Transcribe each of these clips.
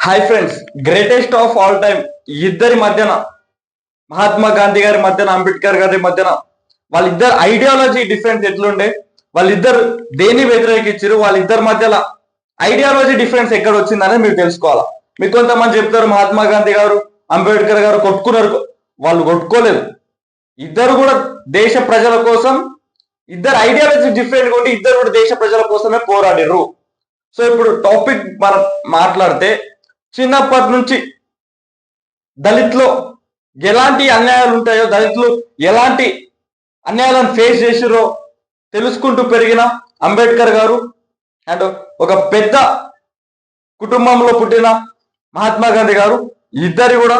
Hi friends, greatest of all time ఇద్దరి మధ్యన, మహాత్మా గాంధీ గారి మధ్యన, అంబేద్కర్ గారి మధ్యన వాళ్ళిద్దరు ఐడియాలజీ డిఫరెన్స్ ఎట్లుండే, వాళ్ళిద్దరు దేన్ని వ్యతిరేకించారు, వాళ్ళిద్దరి మధ్యలో ఐడియాలజీ డిఫరెన్స్ ఎక్కడ వచ్చిందనేది మీరు తెలుసుకోవాలా. మీకు కొంతమంది చెప్తారు మహాత్మా గాంధీ గారు అంబేద్కర్ గారు కొట్టుకున్నారు. వాళ్ళు కొట్టుకోలేదు. ఇద్దరు కూడా దేశ ప్రజల కోసం, ఇద్దరు ఐడియాలజీ డిఫరెంట్ ఉండి ఇద్దరు కూడా దేశ ప్రజల కోసమే పోరాడిర్రు. సో ఇప్పుడు టాపిక్ మనం మాట్లాడితే, చిన్నప్పటి నుంచి దళితులు ఎలాంటి అన్యాయాలు ఉంటాయో, దళితులు ఎలాంటి అన్యాయాలను ఫేస్ చేసిరో తెలుసుకుంటూ పెరిగిన అంబేద్కర్ గారు అండ్ ఒక పెద్ద కుటుంబంలో పుట్టిన మహాత్మా గాంధీ గారు ఇద్దరు కూడా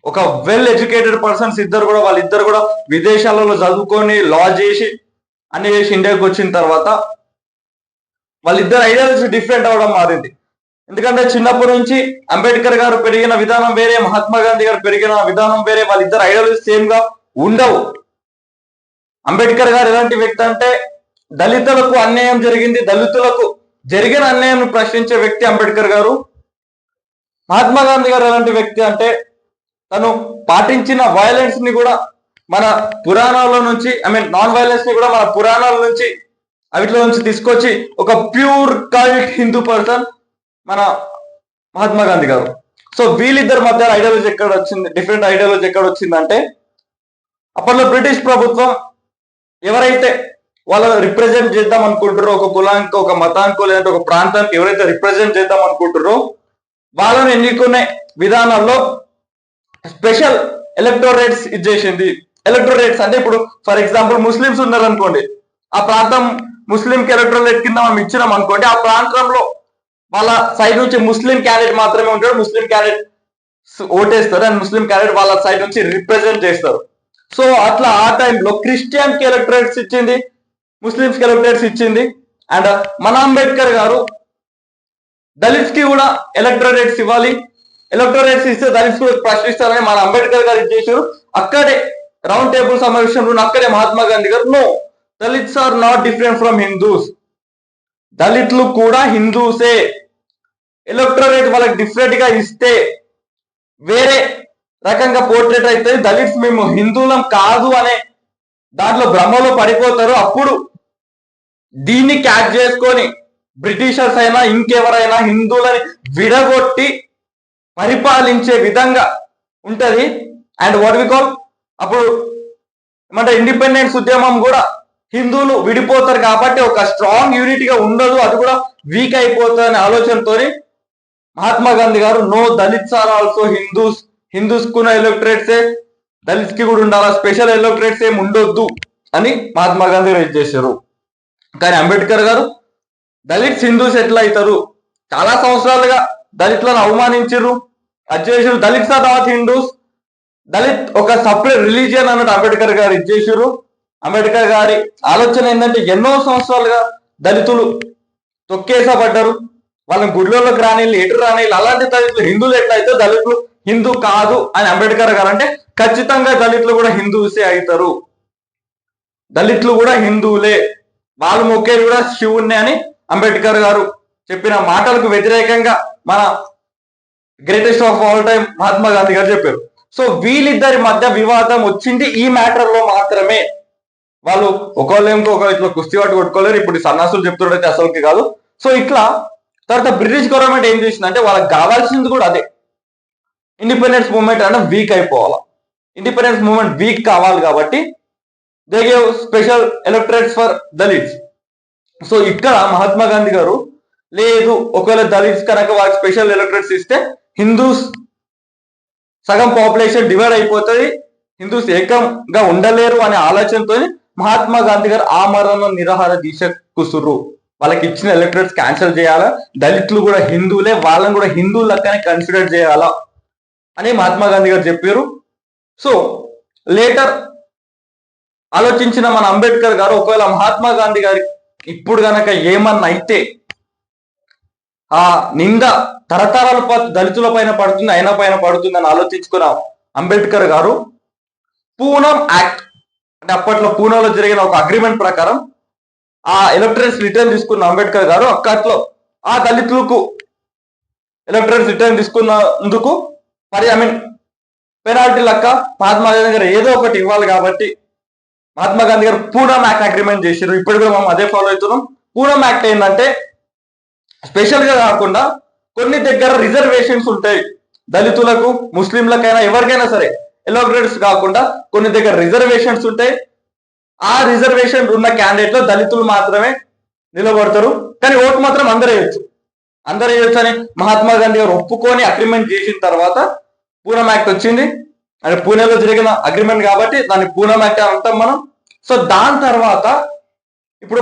ఒక వెల్ ఎడ్యుకేటెడ్ పర్సన్స్. వాళ్ళిద్దరు కూడా విదేశాలలో చదువుకొని లా చేసి అన్ని చేసి ఇండియాకి వచ్చిన తర్వాత వాళ్ళిద్దరు ఐడియాలజీ డిఫరెంట్ అవడం మారింది. ఎందుకంటే చిన్నప్పటి నుంచి అంబేద్కర్ గారు పెరిగిన విధానం వేరే, మహాత్మా గాంధీ గారు పెరిగిన విధానం వేరే. వాళ్ళిద్దరు ఐడియాలజీ సేమ్ గా ఉండవు. అంబేద్కర్ గారు ఎలాంటి వ్యక్తి అంటే, దళితులకు అన్యాయం జరిగింది, దళితులకు జరిగిన అన్యాయం ప్రశ్నించే వ్యక్తి అంబేద్కర్ గారు. మహాత్మా గాంధీ గారు ఎలాంటి వ్యక్తి అంటే, తను పాటించిన వైలెన్స్ ని కూడా మన పురాణాల నుంచి, నాన్ వైలెన్స్ ని కూడా మన పురాణాల నుంచి, అవిట్లో నుంచి తీసుకొచ్చి ఒక ప్యూర్ కల్ట్ హిందూ పర్సన్ మన మహాత్మా గాంధీ గారు. సో వీళ్ళిద్దరి మధ్య ఐడియాలజీ ఎక్కడ వచ్చింది, డిఫరెంట్ ఐడియాలజీ ఎక్కడ వచ్చిందంటే, అప్పట్లో బ్రిటిష్ ప్రభుత్వం ఎవరైతే వాళ్ళని రిప్రజెంట్ చేద్దాం అనుకుంటారో, ఒక కులానికి, ఒక మతానికో, లేదంటే ఒక ప్రాంతానికి ఎవరైతే రిప్రజెంట్ చేద్దాం అనుకుంటారో వాళ్ళని ఎన్నుకునే విధానాల్లో స్పెషల్ ఎలక్టోరేట్స్ ఇచ్చేసింది. ఎలక్టోరేట్స్ అంటే, ఇప్పుడు ఫర్ ఎగ్జాంపుల్ ముస్లిమ్స్ ఉన్నారనుకోండి, ఆ ప్రాంతం ముస్లింకి ఎలక్టోరేట్ కింద మనం ఇచ్చినాం అనుకోండి, ఆ ప్రాంతంలో వాళ్ళ సైడ్ నుంచి ముస్లిం క్యాండిడేట్ మాత్రమే ఉంటాడు. ముస్లిం క్యాండిడేట్ ఓటేస్తారు అండ్ ముస్లిం క్యాండిడేట్ వాళ్ళ సైడ్ నుంచి రిప్రజెంట్ చేస్తారు. సో అట్లా ఆ టైంలో క్రిస్టియన్ కి ఎలక్టరేట్స్ ఇచ్చింది, ముస్లిమ్స్ కి ఎలక్టరేట్స్ ఇచ్చింది. అండ్ మన అంబేద్కర్ గారు దళిత్స్ కి కూడా ఎలక్టరేట్స్ ఇవ్వాలి, ఎలక్టరేట్స్ ఇస్తే దళిత్స్ కూడా ప్రశ్నిస్తారని మన అంబేద్కర్ గారు ఇచ్చేసారు. అక్కడే రౌండ్ టేబుల్ సమావేశంలో అక్కడే మహాత్మా గాంధీ గారు, no, Dalits are not different from Hindus, దళితులు కూడా హిందూసే, ఎలక్టరేట్ వాళ్ళకి డిఫరెంట్ గా ఇస్తే వేరే రకంగా పోర్ట్రేట్ అయితే దళిత్స్ మేము హిందువులం కాదు అనే దాంట్లో భ్రమలో పడిపోతారు. అప్పుడు దీన్ని క్యాచ్ చేసుకొని బ్రిటిషర్స్ అయినా ఇంకెవరైనా హిందువులని విడగొట్టి పరిపాలించే విధంగా ఉంటది. అండ్ వాట్ వి కాల్, అప్పుడు ఏమంటే ఇండిపెండెన్స్ ఉద్యమం కూడా హిందువులు విడిపోతారు కాబట్టి ఒక స్ట్రాంగ్ యూనిట్ గా ఉండదు, అది కూడా వీక్ అయిపోతుంది అనే ఆలోచనతో మహాత్మా గాంధీ గారు, no, Dalits are also Hindus, Hindus కున్న ఎలక్టరేట్సే దళిత్స్ కి కూడా ఉండాలా, స్పెషల్ ఎలక్టరేట్స్ ఏమి ఉండొద్దు అని మహాత్మా గాంధీ గారు చేశారు. కానీ అంబేద్కర్ గారు, దళిత్స్ హిందూస్ ఎట్లా అవుతారు, చాలా సంవత్సరాలుగా దళితులను అవమానించారు, అది చేసారు, దళిత్స్ ఆర్ నాట్ హిందూస్, దళిత్ ఒక సపరేట్ రిలీజియన్ అన్నట్టు అంబేద్కర్ గారు ఇచ్చేసారు. అంబేద్కర్ గారి ఆలోచన ఏంటంటే, ఎన్నో సంవత్సరాలుగా దళితులు తొక్కేసబడ్డారు, వాళ్ళని గుడిలోకి రానిళ్ళు, ఎటు రానిళ్ళు, అలాంటి దళితులు హిందువులు ఎట్లయితే దళితులు హిందూ కాదు అని అంబేద్కర్ గారు అంటే, ఖచ్చితంగా దళితులు కూడా హిందూసే అవుతారు, దళితులు కూడా హిందువులే, వాళ్ళు మొక్కేది కూడా శివుణ్ణి అని అంబేద్కర్ గారు చెప్పిన మాటలకు వ్యతిరేకంగా మన greatest of all time Mahatma Gandhi గారు చెప్పారు. సో వీళ్ళిద్దరి మధ్య వివాదం వచ్చింది ఈ మ్యాటర్ లో మాత్రమే. వాళ్ళు ఒకళ్ళు ఇంకొక ఇట్లా కుస్తీ పట్టు కొట్టుకోలేరు. ఇప్పుడు సన్నాసులు చెప్తుండైతే అసలుకి కాదు. సో ఇట్లా తర్వాత బ్రిటిష్ గవర్నమెంట్ ఏం చేసిందంటే, వాళ్ళకి కావాల్సింది కూడా అదే, ఇండిపెండెన్స్ మూవ్మెంట్ అంటే వీక్ అయిపోవాలి, ఇండిపెండెన్స్ మూవ్మెంట్ వీక్ కావాలి కాబట్టి they gave special electorates for Dalits. So ఇక్కడ మహాత్మా గాంధీ గారు, లేదు, ఒకవేళ దళిత్స్ కనుక వాళ్ళకి స్పెషల్ ఎలక్టరేట్స్ ఇస్తే హిందూస్ సగం పాపులేషన్ డివైడ్ అయిపోతుంది, హిందూస్ ఏకంగా ఉండలేరు అనే ఆలోచనతో మహాత్మా గాంధీ గారు ఆమరణ నిరాహార దీక్ష కూసురు. వాళ్ళకి ఇచ్చిన ఎలక్టరేట్స్ క్యాన్సిల్ చేయాలా, దళితులు కూడా హిందువులే, వాళ్ళని కూడా హిందువులు లెక్కనే కన్సిడర్ చేయాలా అని మహాత్మా గాంధీ గారు చెప్పారు. సో లేటర్ ఆలోచించిన మన అంబేద్కర్ గారు, ఒకవేళ మహాత్మా గాంధీ గారి ఇప్పుడు గనక ఏమన్నా అయితే ఆ నింద తరతరాల దళితుల పైన పడుతుంది, అయినా పైన పడుతుంది అని ఆలోచించుకున్న అంబేద్కర్ గారు పూనం యాక్ట్, అంటే అప్పట్లో పూనాలో జరిగిన ఒక అగ్రిమెంట్ ప్రకారం ఆ ఎలక్టరేట్స్ రిటర్న్ తీసుకున్న అంబేద్కర్ గారు అక్కట్లో ఆ దళితులకు ఎలక్టోరల్ రిటర్న్ తీసుకున్నందుకు మరి పెనాల్టీ లెక్క మహాత్మా గాంధీ గారు ఏదో ఒకటి ఇవ్వాలి కాబట్టి మహాత్మా గాంధీ గారు పూనం యాక్ట్ అగ్రిమెంట్ చేశారు. ఇప్పుడు కూడా మనం అదే ఫాలో అవుతున్నాం. పూనం యాక్ట్ ఏంటంటే స్పెషల్ గా కాకుండా కొన్ని దగ్గర రిజర్వేషన్స్ ఉంటాయి, దళితులకు ముస్లింలకైనా ఎవరికైనా సరే ఎలక్టోరల్స్ కాకుండా కొన్ని దగ్గర రిజర్వేషన్స్ ఉంటాయి. ఆ రిజర్వేషన్ ఉన్న క్యాండిడేట్ లో దళితులు మాత్రమే నిలబడతారు, కానీ ఓటు మాత్రం అందరూ వేయొచ్చు అని మహాత్మా గాంధీ గారు ఒప్పుకొని అగ్రిమెంట్ చేసిన తర్వాత పూనం యాక్ట్ వచ్చింది. అంటే పూణేలో జరిగిన అగ్రిమెంట్ కాబట్టి దాన్ని పూనం యాక్ట్ అంటాం మనం. సో దాని తర్వాత ఇప్పుడు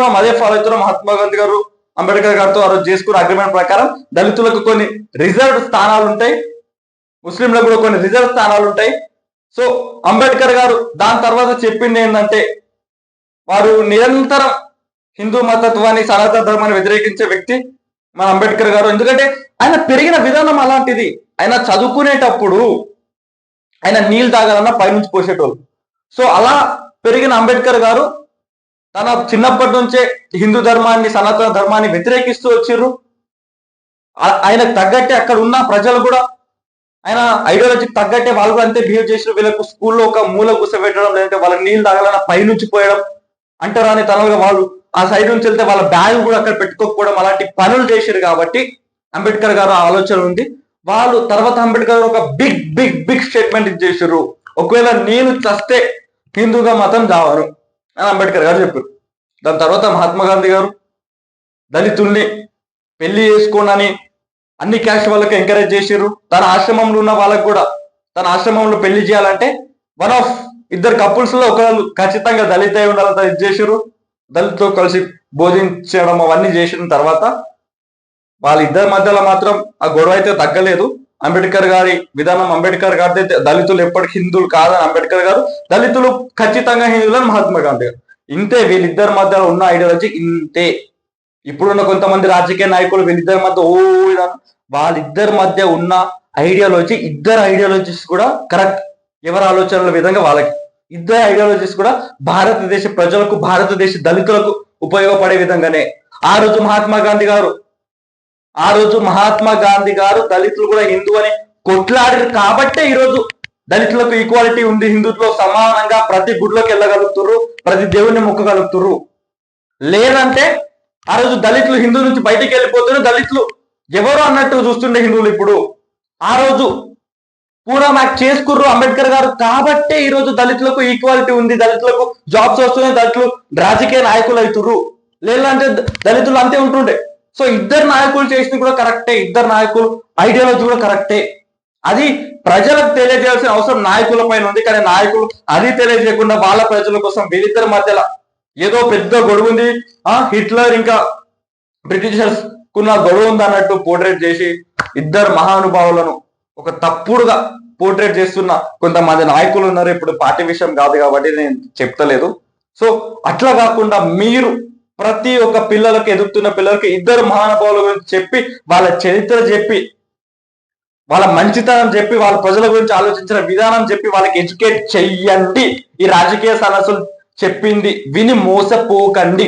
మనం అదే ఫాలో అవుతున్నాం. మహాత్మా గాంధీ గారు అంబేద్కర్ గారితో ఆ రోజు చేసుకున్న అగ్రిమెంట్ ప్రకారం దళితులకు కొన్ని రిజర్వ్ స్థానాలు ఉంటాయి, ముస్లింలకు కూడా కొన్ని రిజర్వ్ స్థానాలు ఉంటాయి. సో అంబేద్కర్ గారు దాని తర్వాత చెప్పింది ఏంటంటే వారు నిరంతరం హిందూ మతత్వాన్ని సనాతన ధర్మాన్ని వ్యతిరేకించే వ్యక్తి మన అంబేద్కర్ గారు. ఎందుకంటే ఆయన పెరిగిన విధానం అలాంటిది. ఆయన చదువుకునేటప్పుడు ఆయన నీళ్ళు తాగాలన్నా పైనుంచి పోసేటోళ్ళు. సో అలా పెరిగిన అంబేద్కర్ గారు తన చిన్నప్పటి నుంచే హిందూ ధర్మాన్ని సనాతన ధర్మాన్ని వ్యతిరేకిస్తూ వచ్చారు. ఆయనకు తగ్గట్టే అక్కడ ఉన్న ప్రజలు కూడా ఆయన ఐడియాలజీకి తగ్గట్టే వాళ్ళు కూడా అంతే బిహేవ్ చేసారు. వీళ్ళకు స్కూల్లో ఒక మూల కూర్చోబెట్టడం, లేదంటే వాళ్ళకి నీళ్ళు తాగాలన్నా పైనుంచి పోయడం, అంటారని తనలుగా వాళ్ళు ఆ సైడ్ నుంచి వెళ్తే వాళ్ళ బ్యాగ్ కూడా అక్కడ పెట్టుకోకపోవడం, అలాంటి పనులు చేశారు. కాబట్టి అంబేద్కర్ గారు ఆలోచన ఉంది. వాళ్ళు తర్వాత అంబేద్కర్ గారు ఒక బిగ్ బిగ్ బిగ్ స్టేట్మెంట్ ఇచ్చేసారు, ఒకవేళ నేను చస్తే హిందూగా మతం చావను అని అంబేద్కర్ గారు చెప్పారు. దాని తర్వాత మహాత్మా గాంధీ గారు దళితుల్ని పెళ్లి చేసుకోనని అన్ని క్యాస్ట్ వాళ్ళకి ఎంకరేజ్ చేసారు. తన ఆశ్రమంలో ఉన్న వాళ్ళకు కూడా తన ఆశ్రమంలో పెళ్లి చేయాలంటే వన్ ఆఫ్ ఇద్దరు కపుల్స్ లో ఒకళ్ళు ఖచ్చితంగా దళిత అయి ఉండాలని ఇది చేసారు. దళితులతో కలిసి బోధించడం అవన్నీ చేసిన తర్వాత వాళ్ళిద్దరి మధ్యలో మాత్రం ఆ గొడవ అయితే తగ్గలేదు. అంబేద్కర్ గారి విధానం, అంబేద్కర్ గారి దళితులు ఎప్పటికీ హిందువులు కాదని అంబేద్కర్ గారు, దళితులు ఖచ్చితంగా హిందువులని మహాత్మా గాంధీ గారు. ఇంతే వీళ్ళిద్దరి మధ్యలో ఉన్న ఐడియాలజీ ఇంతే. ఇప్పుడున్న కొంతమంది రాజకీయ నాయకులు వీళ్ళిద్దరి మధ్య వాళ్ళిద్దరి మధ్య ఉన్న ఐడియాలజీ, ఇద్దరు ఐడియాలజీస్ కూడా కరెక్ట్, ఎవరి ఆలోచనల విధంగా వాళ్ళకి ఇద్దరు ఐడియాలజీస్ కూడా భారతదేశ ప్రజలకు, భారతదేశ దళితులకు ఉపయోగపడే విధంగానే ఆ రోజు మహాత్మా గాంధీ గారు దళితులు కూడా హిందూ అని కొట్లాడారు. కాబట్టే ఈరోజు దళితులకు ఈక్వాలిటీ ఉంది, హిందుత్వం సమానంగా ప్రతి గుడిలోకి వెళ్ళగలుగుతుర్రు, ప్రతి దేవుణ్ణి మొక్కగలుగుతుర్రు. లేదంటే ఆ రోజు దళితులు హిందూ నుంచి బయటికి వెళ్ళిపోతున్నారు, దళితులు ఎవరు అన్నట్టు చూస్తుండే హిందువులు. ఇప్పుడు ఆ రోజు పూనం యాక్ట్ చేసుకుర్రు అంబేద్కర్ గారు కాబట్టే ఈ రోజు దళితులకు ఈక్వాలిటీ ఉంది, దళితులకు జాబ్స్ వస్తున్నాయి, దళితులు రాజకీయ నాయకులు అవుతుర్రు. లేదంటే దళితులు అంతే ఉంటుండే. సో ఇద్దరు నాయకులు చేసింది కూడా కరెక్టే, ఇద్దరు నాయకులు ఐడియాలజీ కూడా కరెక్టే. అది ప్రజలకు తెలియజేయాల్సిన అవసరం నాయకుల పైన ఉంది. కానీ నాయకులు అది తెలియజేయకుండా వాళ్ళ ప్రజల కోసం వీళ్ళిద్దరి మధ్యలో ఏదో పెద్ద గొడవ ఉంది, హిట్లర్ ఇంకా బ్రిటిషర్స్ కున్న గొడవ ఉంది అన్నట్టు పోర్ట్రేట్ చేసి ఇద్దరు మహానుభావులను ఒక తప్పుడుగా పోర్ట్రేట్ చేస్తున్న కొంతమంది నాయకులు ఉన్నారు. ఇప్పుడు పార్టీ విషయం కాదు కాబట్టి నేను చెప్తలేదు. సో అట్లా కాకుండా మీరు ప్రతి ఒక్క పిల్లలకి, ఎదుగుతున్న పిల్లలకి ఇద్దరు మహానుభావుల గురించి చెప్పి, వాళ్ళ చరిత్ర చెప్పి, వాళ్ళ మంచితనం చెప్పి, వాళ్ళ ప్రజల గురించి ఆలోచించిన విధానం చెప్పి వాళ్ళకి ఎడ్యుకేట్ చెయ్యండి. ఈ రాజకీయ సదస్సులు చెప్పింది విని మోసపోకండి.